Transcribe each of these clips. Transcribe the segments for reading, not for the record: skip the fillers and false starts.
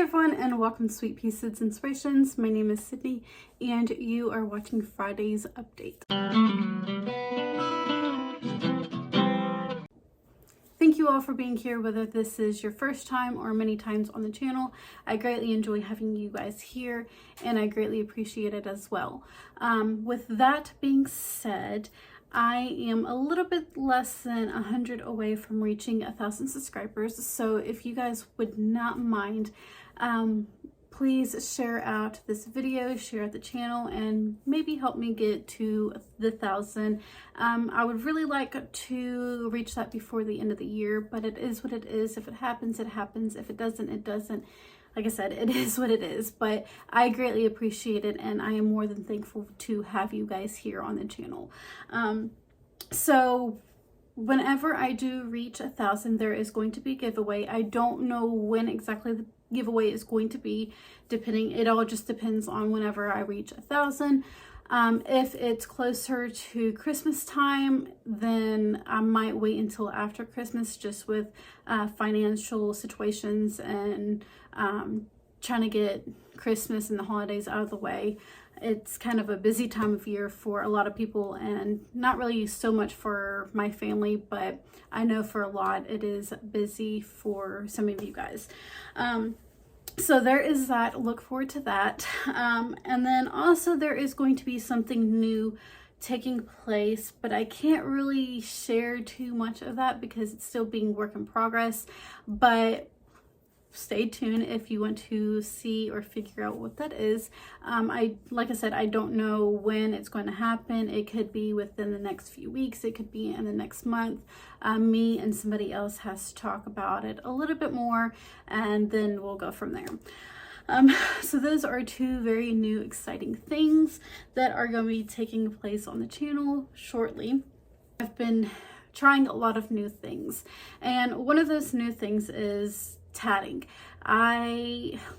everyone, and welcome to Sweet Pea Seeds Inspirations. My name is Sydney and you are watching Friday's update. Thank you all for being here, whether this is your first time or many times on the channel. I greatly enjoy having you guys here and I greatly appreciate it as well. With that being said, I am a little bit less than 100 away from reaching 1,000 subscribers. So if you guys would not mind, please share out this video, share out the channel, and maybe help me get to the 1,000. I would really like to reach that before the end of the year, but it is what it is. If it happens, it happens. If it doesn't, it doesn't. Like I said, it is what it is, but I greatly appreciate it and I am more than thankful to have you guys here on the channel. So whenever I do reach 1,000, there is going to be a giveaway. I don't know when exactly the giveaway is going to be, it all just depends on whenever I reach 1,000. If it's closer to Christmas time, then I might wait until after Christmas, just with financial situations and trying to get Christmas and the holidays out of the way. It's kind of a busy time of year for a lot of people and not really so much for my family, but I know for a lot it is busy for some of you guys. So there is that. Look forward to that. And then also there is going to be something new taking place, but I can't really share too much of that because it's still being work in progress. But stay tuned if you want to see or figure out what that is. Like I said, I don't know when it's going to happen. It could be within the next few weeks. It could be in the next month. Me and somebody else has to talk about it a little bit more, and then we'll go from there. So those are two very new, exciting things that are going to be taking place on the channel shortly. I've been trying a lot of new things, and one of those new things is tatting.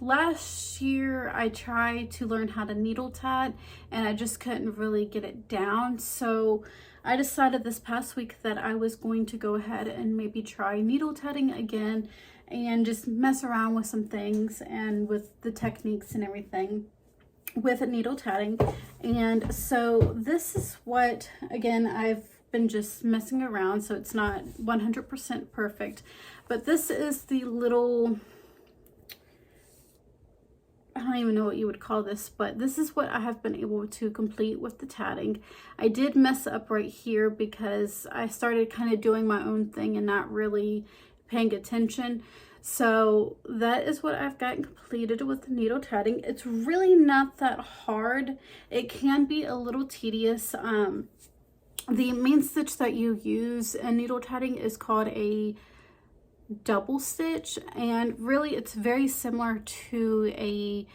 Last year I tried to learn how to needle tat and I just couldn't really get it down, so I decided this past week that I was going to go ahead and maybe try needle tatting again and just mess around with some things and with the techniques and everything with needle tatting. And so this is what, again, I've been just messing around, so it's not 100% perfect, but this is the little, I don't even know what you would call this, but this is what I have been able to complete with the tatting. I did mess up right here because I started kind of doing my own thing and not really paying attention. So that is what I've gotten completed with the needle tatting. It's really not that hard. It can be a little tedious. The main stitch that you use in needle tatting is called a double stitch, and really it's very similar to a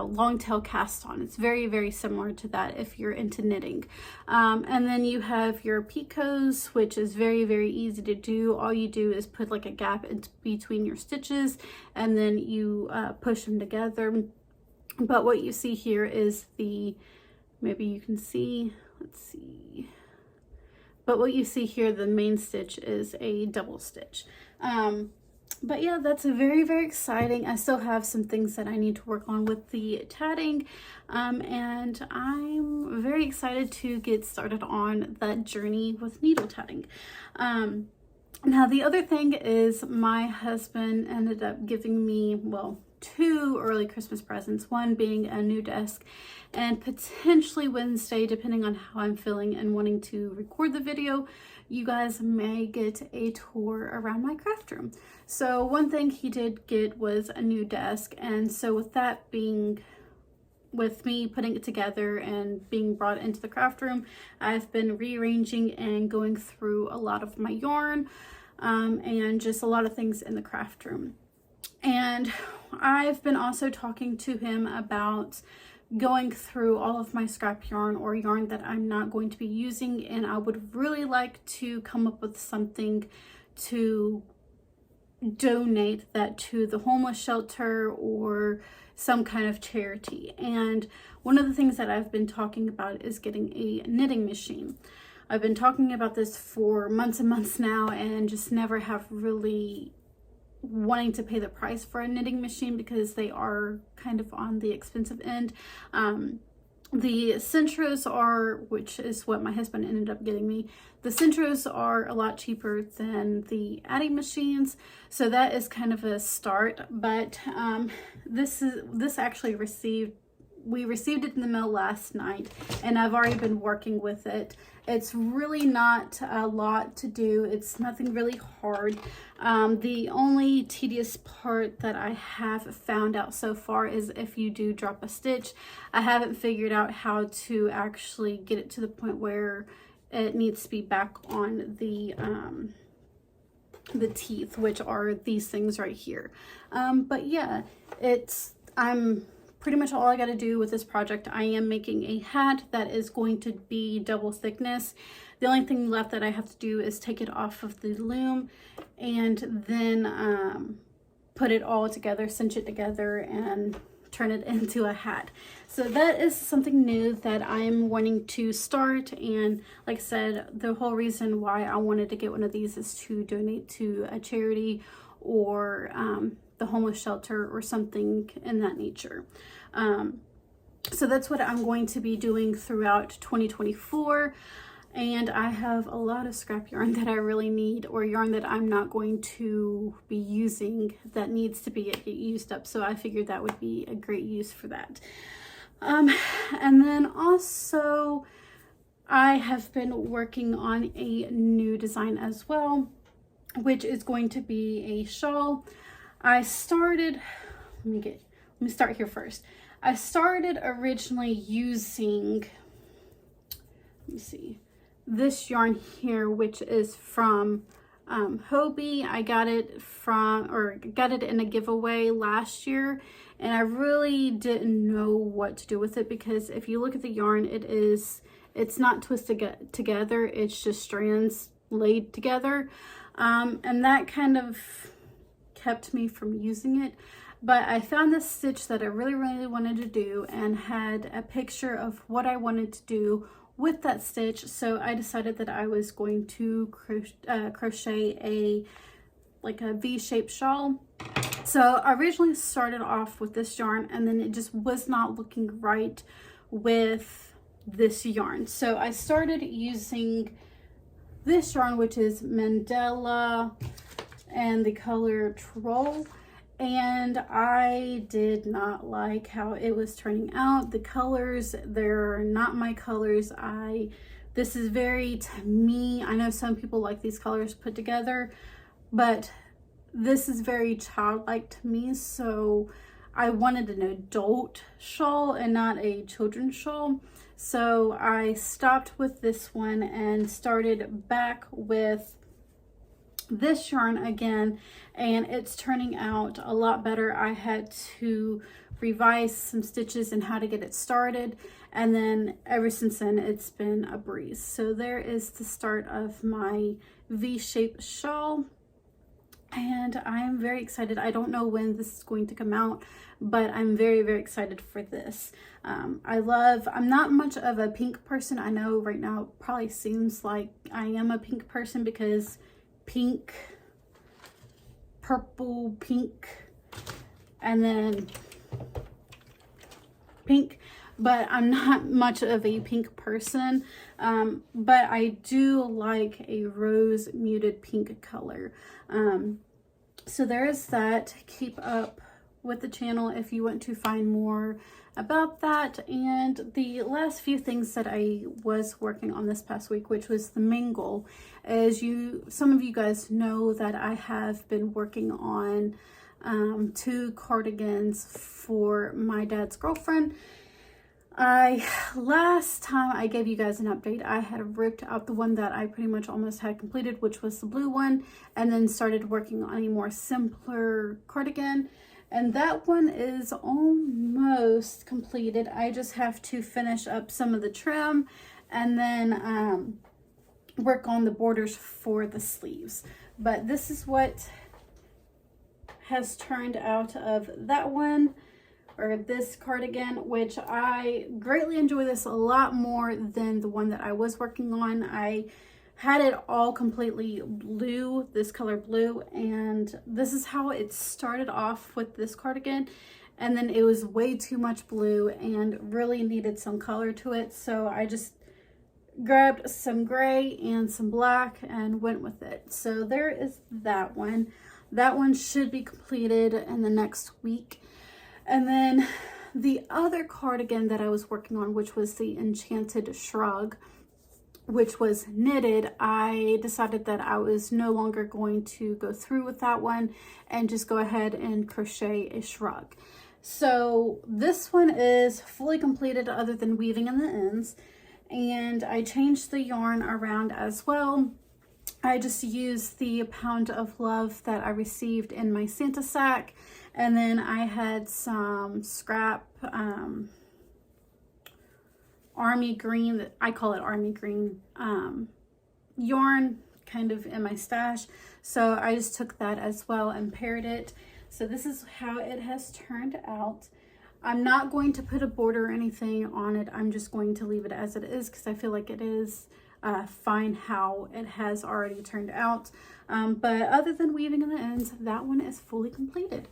long tail cast on. It's very, very similar to that if you're into knitting. And then you have your picots, which is very, very easy to do. All you do is put like a gap in between your stitches and then you push them together. But what you see here is maybe you can see, let's see, but what you see here, the main stitch is a double stitch. But yeah, that's very, very exciting. I still have some things that I need to work on with the tatting, and I'm very excited to get started on that journey with needle tatting. Now the other thing is my husband ended up giving me, well, 2 early Christmas presents, one being a new desk and potentially Wednesday, depending on how I'm feeling and wanting to record the video, you guys may get a tour around my craft room. So one thing he did get was a new desk, and so with that being, with me putting it together and being brought into the craft room, I've been rearranging and going through a lot of my yarn and just a lot of things in the craft room. And I've been also talking to him about going through all of my scrap yarn or yarn that I'm not going to be using, and I would really like to come up with something to donate that to the homeless shelter or some kind of charity. And one of the things that I've been talking about is getting a knitting machine. I've been talking about this for months and months now and just never have really wanting to pay the price for a knitting machine because they are kind of on the expensive end. The Sentros are, which is what my husband ended up getting me, the Sentros are a lot cheaper than the Tatting machines, so that is kind of a start. But this actually we received it in the mail last night, and I've already been working with it. It's really not a lot to do. It's nothing really hard. The only tedious part that I have found out so far is if you do drop a stitch. I haven't figured out how to actually get it to the point where it needs to be back on the teeth, which are these things right here. But yeah, I'm pretty much all I got to do with this project. I am making a hat that is going to be double thickness. The only thing left that I have to do is take it off of the loom and then put it all together, cinch it together, and turn it into a hat. So that is something new that I'm wanting to start. And like I said, the whole reason why I wanted to get one of these is to donate to a charity or the homeless shelter or something in that nature. So that's what I'm going to be doing throughout 2024. And I have a lot of scrap yarn that I really need, or yarn that I'm not going to be using that needs to be used up. So I figured that would be a great use for that. And then also I have been working on a new design as well, which is going to be a shawl. I started, let me start here first. I started originally using, let me see, this yarn here, which is from Hobie. I got it in a giveaway last year, and I really didn't know what to do with it because if you look at the yarn, it's not twisted together, it's just strands laid together, and that kind of kept me from using it. But I found this stitch that I really wanted to do and had a picture of what I wanted to do with that stitch. So I decided that I was going to crochet a V-shaped shawl. So I originally started off with this yarn, and then it just was not looking right with this yarn. So I started using this yarn, which is Mandela, and the color Troll, and I did not like how it was turning out. The colors, they're not my colors. This is very, to me, I know some people like these colors put together, but this is very childlike to me, so I wanted an adult shawl and not a children's shawl. So I stopped with this one and started back with this yarn again, and it's turning out a lot better. I had to revise some stitches and how to get it started, and then ever since then it's been a breeze. So there is the start of my V-shaped shawl, and I'm very excited. I don't know when this is going to come out, but I'm very excited for this. I'm not much of a pink person. I know right now it probably seems like I am a pink person because pink, purple, pink, and then pink, but I'm not much of a pink person. But I do like a rose muted pink color. So there is that. Keep up with the channel if you want to find more about that. And the last few things that I was working on this past week, which was the Mingle, as some of you guys know that I have been working on 2 cardigans for my dad's girlfriend. Last time I gave you guys an update, I had ripped out the one that I pretty much almost had completed, which was the blue one, and then started working on a more simpler cardigan. And that one is almost completed. I just have to finish up some of the trim and then work on the borders for the sleeves. But this is what has turned out of that one, or this cardigan, which I greatly enjoy this a lot more than the one that I was working on. I had it all completely blue, this color blue, and this is how it started off with this cardigan. And then it was way too much blue and really needed some color to it. So I just grabbed some gray and some black and went with it. So there is that one. That one should be completed in the next week. And then the other cardigan that I was working on, which was the Enchanted Shrug, which was knitted, I decided that I was no longer going to go through with that one and just go ahead and crochet a shrug. So this one is fully completed other than weaving in the ends, and I changed the yarn around as well. I just used the Pound of Love that I received in my Santa sack, and then I had some scrap army green, I call it army green, yarn kind of in my stash. So I just took that as well and paired it. So this is how it has turned out. I'm not going to put a border or anything on it. I'm just going to leave it as it is because I feel like it is fine how it has already turned out. But other than weaving in the ends, that one is fully completed.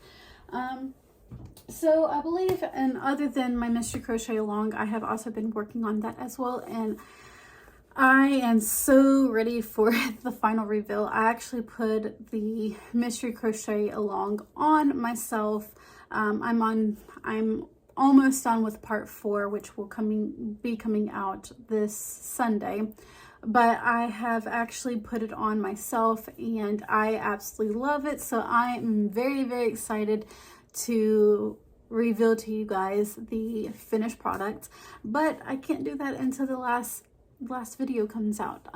So I believe, and other than my mystery crochet along, I have also been working on that as well, and I am so ready for the final reveal. I actually put the mystery crochet along on myself. I'm almost done with part 4, which will be coming out this Sunday. But I have actually put it on myself and I absolutely love it. So I am very, very excited to reveal to you guys the finished product. But I can't do that until the last video comes out.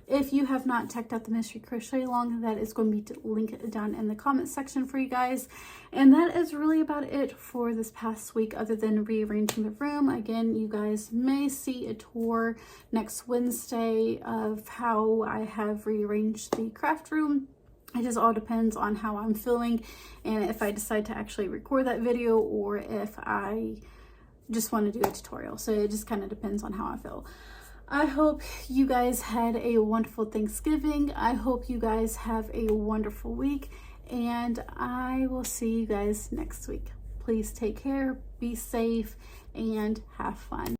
If you have not checked out the mystery crochet along, that is going to be linked down in the comment section for you guys. And that is really about it for this past week, other than rearranging the room. Again, you guys may see a tour next Wednesday of how I have rearranged the craft room. It just all depends on how I'm feeling and if I decide to actually record that video or if I just want to do a tutorial. So it just kind of depends on how I feel. I hope you guys had a wonderful Thanksgiving. I hope you guys have a wonderful week, and I will see you guys next week. Please take care, be safe, and have fun.